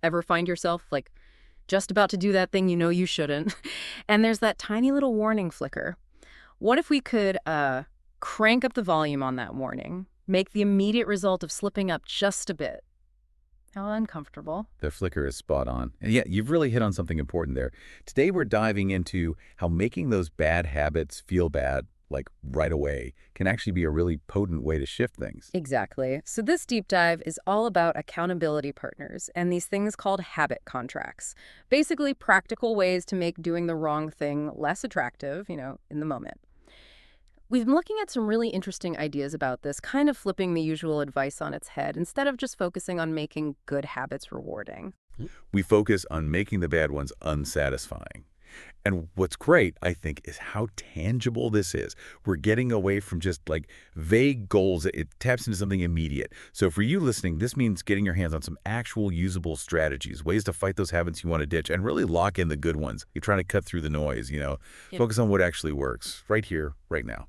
Ever find yourself, like, just about to do that thing you know you shouldn't? And there's that tiny little warning flicker. What if we could crank up the volume on that warning, make the immediate result of slipping up just a bit? How uncomfortable. The flicker is spot on. And yeah, you've really hit on something important there. Today, we're diving into how making those bad habits feel bad, like right away, can actually be a really potent way to shift things. Exactly. So this deep dive is all about accountability partners and these things called habit contracts. Basically, practical ways to make doing the wrong thing less attractive, in the moment. We've been looking at some really interesting ideas about this, kind of flipping the usual advice on its head instead of just focusing on making good habits rewarding. We focus on making the bad ones unsatisfying. And what's great, I think, is how tangible this is. We're getting away from just like vague goals. It taps into something immediate. So for you listening, this means getting your hands on some actual usable strategies, ways to fight those habits you want to ditch and really lock in the good ones. You're trying to cut through the noise, Yep. focus on what actually works right here, right now.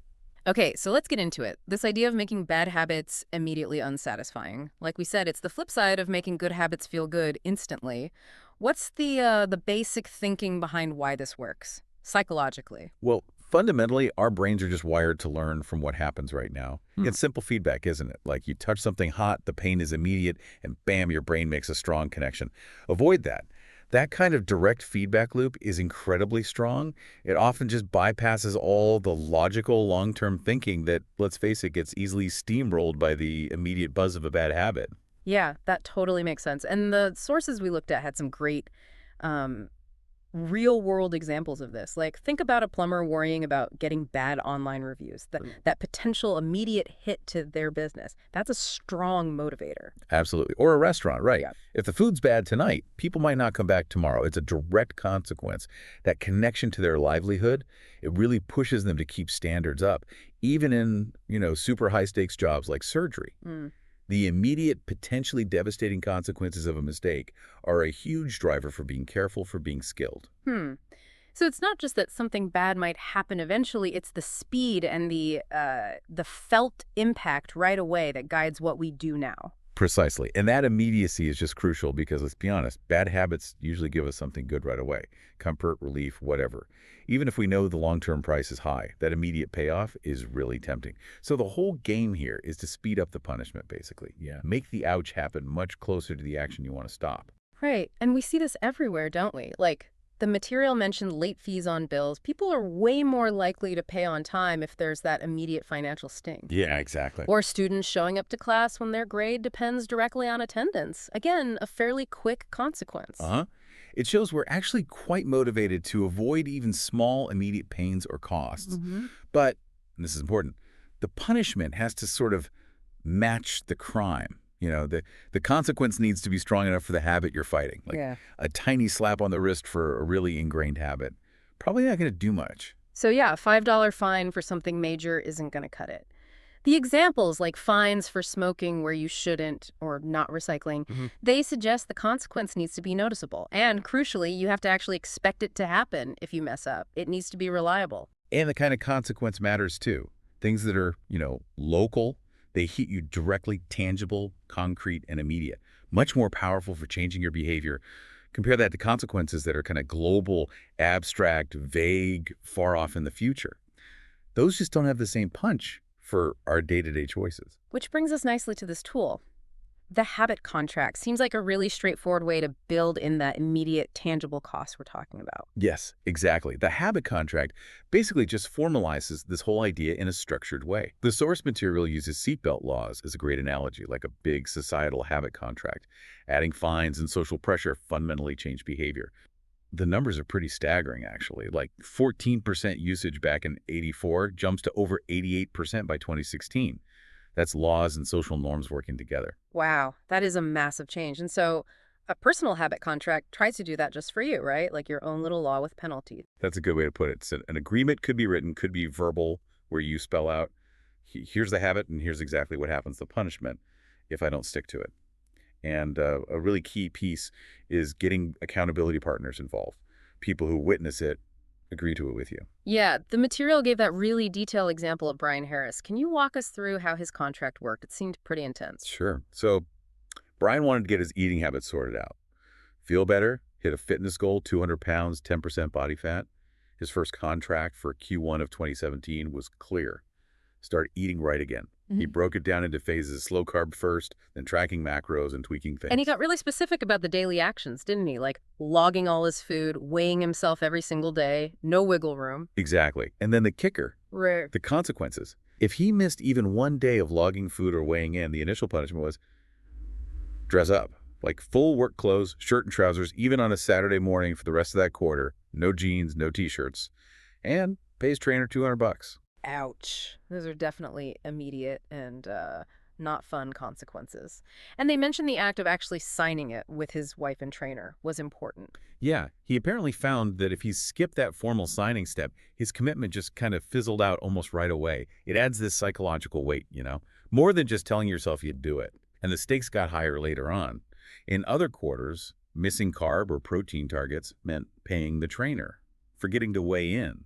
Okay, so let's get into it. This idea of making bad habits immediately unsatisfying. Like we said, it's the flip side of making good habits feel good instantly. What's the basic thinking behind why this works psychologically? Well, fundamentally, our brains are just wired to learn from what happens right now. Hmm. It's simple feedback, isn't it? Like you touch something hot, the pain is immediate, and bam, your brain makes a strong connection. Avoid that. That kind of direct feedback loop is incredibly strong. It often just bypasses all the logical long-term thinking that, let's face it, gets easily steamrolled by the immediate buzz of a bad habit. Yeah, that totally makes sense. And the sources we looked at had some great um, real world examples of this. Like, think about a plumber worrying about getting bad online reviews, that potential immediate hit to their business. That's a strong motivator. Absolutely. Or a restaurant, right. Yeah. If the food's bad tonight, people might not come back tomorrow. It's a direct consequence. That connection to their livelihood, it really pushes them to keep standards up, even in, super high stakes jobs like surgery. Mm. The immediate, potentially devastating consequences of a mistake are a huge driver for being careful, for being skilled. Hmm. So it's not just that something bad might happen eventually, it's the speed and the felt impact right away that guides what we do now. Precisely. And that immediacy is just crucial because, let's be honest, bad habits usually give us something good right away. Comfort, relief, whatever. Even if we know the long-term price is high, that immediate payoff is really tempting. So the whole game here is to speed up the punishment, basically. Yeah. Make the ouch happen much closer to the action you want to stop. Right. And we see this everywhere, don't we? Like, the material mentioned late fees on bills. People are way more likely to pay on time if there's that immediate financial sting. Yeah, exactly. Or students showing up to class when their grade depends directly on attendance. Again, a fairly quick consequence. Uh-huh. It shows we're actually quite motivated to avoid even small immediate pains or costs. Hmm. But, and this is important, the punishment has to sort of match the crime. The consequence needs to be strong enough for the habit you're fighting. Like Yeah. a tiny slap on the wrist for a really ingrained habit. Probably not going to do much. So yeah, a $5 fine for something major isn't going to cut it. The examples, like fines for smoking where you shouldn't or not recycling, they suggest the consequence needs to be noticeable. And crucially, you have to actually expect it to happen if you mess up. It needs to be reliable. And the kind of consequence matters too. Things that are, local, they hit you directly, tangible, concrete, and immediate. Much more powerful for changing your behavior. Compare that to consequences that are kind of global, abstract, vague, far off in the future. Those just don't have the same punch for our day-to-day choices. Which brings us nicely to this tool. The habit contract seems like a really straightforward way to build in that immediate, tangible cost we're talking about. Yes, exactly. The habit contract basically just formalizes this whole idea in a structured way. The source material uses seatbelt laws as a great analogy, like a big societal habit contract. Adding fines and social pressure fundamentally change behavior. The numbers are pretty staggering, actually. Like 14% usage back in '84 jumps to over 88% by 2016. That's laws and social norms working together. Wow, that is a massive change. And so a personal habit contract tries to do that just for you, right? Like your own little law with penalties. That's a good way to put it. So an agreement could be written, could be verbal, where you spell out, here's the habit and here's exactly what happens, the punishment, if I don't stick to it. And a really key piece is getting accountability partners involved, people who witness it, agree to it with you. Yeah, the material gave that really detailed example of Brian Harris. Can you walk us through how his contract worked? It seemed pretty intense. Sure. So Brian wanted to get his eating habits sorted out. Feel better, hit a fitness goal, 200 pounds, 10% body fat. His first contract for Q1 of 2017 was clear. Start eating right again. He broke it down into phases, slow carb first, then tracking macros and tweaking And he things. got really specific about the daily actions, didn't he? Like logging all his food, weighing himself every single day, no wiggle room. Exactly. And then the kicker, Right. the consequences. If he missed even one day of logging food or weighing in, the initial punishment was dress up. Like full work clothes, shirt and trousers, even on a Saturday morning for the rest of that quarter. No jeans, no t-shirts. And pay his trainer $200. Ouch. Those are definitely immediate and not fun consequences. And they mentioned the act of actually signing it with his wife and trainer was important. Yeah, he apparently found that if he skipped that formal signing step, his commitment just kind of fizzled out almost right away. It adds this psychological weight, more than just telling yourself you'd do it. And the stakes got higher later on. In other quarters, missing carb or protein targets meant paying the trainer, forgetting to weigh in.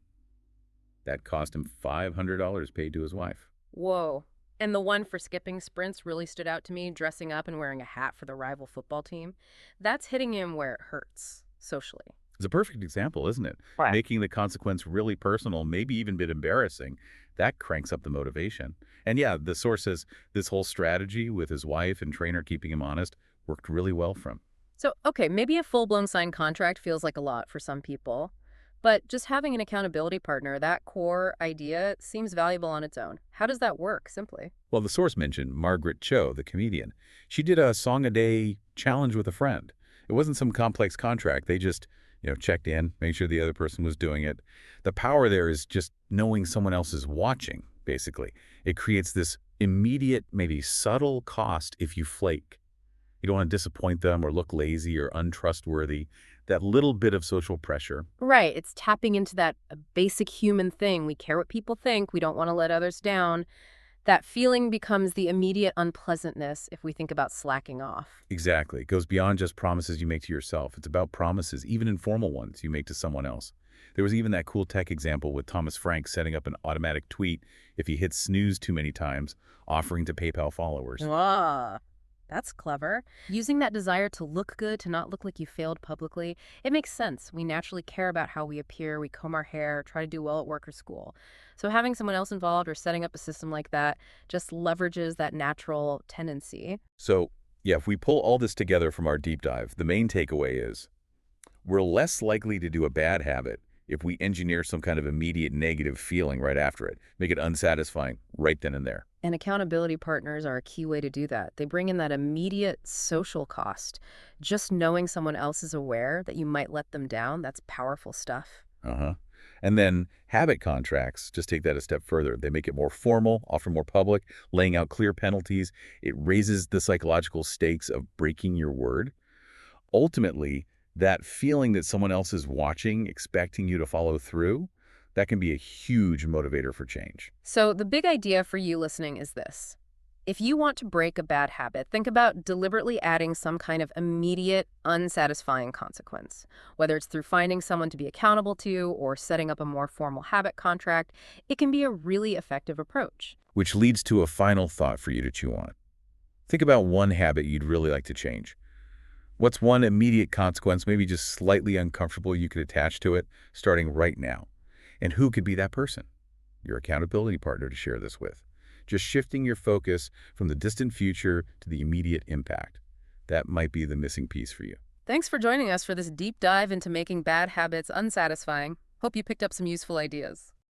That cost him $500 paid to his wife. Whoa. And the one for skipping sprints really stood out to me, dressing up and wearing a hat for the rival football team. That's hitting him where it hurts, socially. It's a perfect example, isn't it? Right. Making the consequence really personal, maybe even a bit embarrassing, that cranks up the motivation. And yeah, the source says this whole strategy with his wife and trainer keeping him honest worked really well for him. So, okay, maybe a full-blown signed contract feels like a lot for some people, but just having an accountability partner, that core idea seems valuable on its own. How does that work, simply? Well, the source mentioned Margaret Cho, the comedian. She did a song-a-day challenge with a friend. It wasn't some complex contract. They just, checked in, made sure the other person was doing it. The power there is just knowing someone else is watching, basically. It creates this immediate, maybe subtle cost if you flake. You don't want to disappoint them or look lazy or untrustworthy. That little bit of social pressure. Right, it's tapping into that basic human thing. We care what people think. We don't want to let others down. That feeling becomes the immediate unpleasantness if we think about slacking off. Exactly. It goes beyond just promises you make to yourself. It's about promises, even informal ones, you make to someone else. There was even that cool tech example with Thomas Frank setting up an automatic tweet if he hits snooze too many times, offering to PayPal followers. Ah, that's clever. Using that desire to look good, to not look like you failed publicly, it makes sense. We naturally care about how we appear. We comb our hair, try to do well at work or school. So having someone else involved or setting up a system like that just leverages that natural tendency. So, yeah, if we pull all this together from our deep dive, the main takeaway is we're less likely to do a bad habit if we engineer some kind of immediate negative feeling right after it, make it unsatisfying right then and there. And accountability partners are a key way to do that. They bring in that immediate social cost. Just knowing someone else is aware that you might let them down, that's powerful stuff. Uh-huh. And then habit contracts just take that a step further. They make it more formal, often more public, laying out clear penalties. It raises the psychological stakes of breaking your word. Ultimately, that feeling that someone else is watching, expecting you to follow through, that can be a huge motivator for change. So the big idea for you listening is this. If you want to break a bad habit, think about deliberately adding some kind of immediate, unsatisfying consequence. Whether it's through finding someone to be accountable to or setting up a more formal habit contract, it can be a really effective approach. Which leads to a final thought for you to chew on. Think about one habit you'd really like to change. What's one immediate consequence, maybe just slightly uncomfortable, you could attach to it starting right now? And who could be that person? Your accountability partner to share this with. Just shifting your focus from the distant future to the immediate impact. That might be the missing piece for you. Thanks for joining us for this deep dive into making bad habits unsatisfying. Hope you picked up some useful ideas.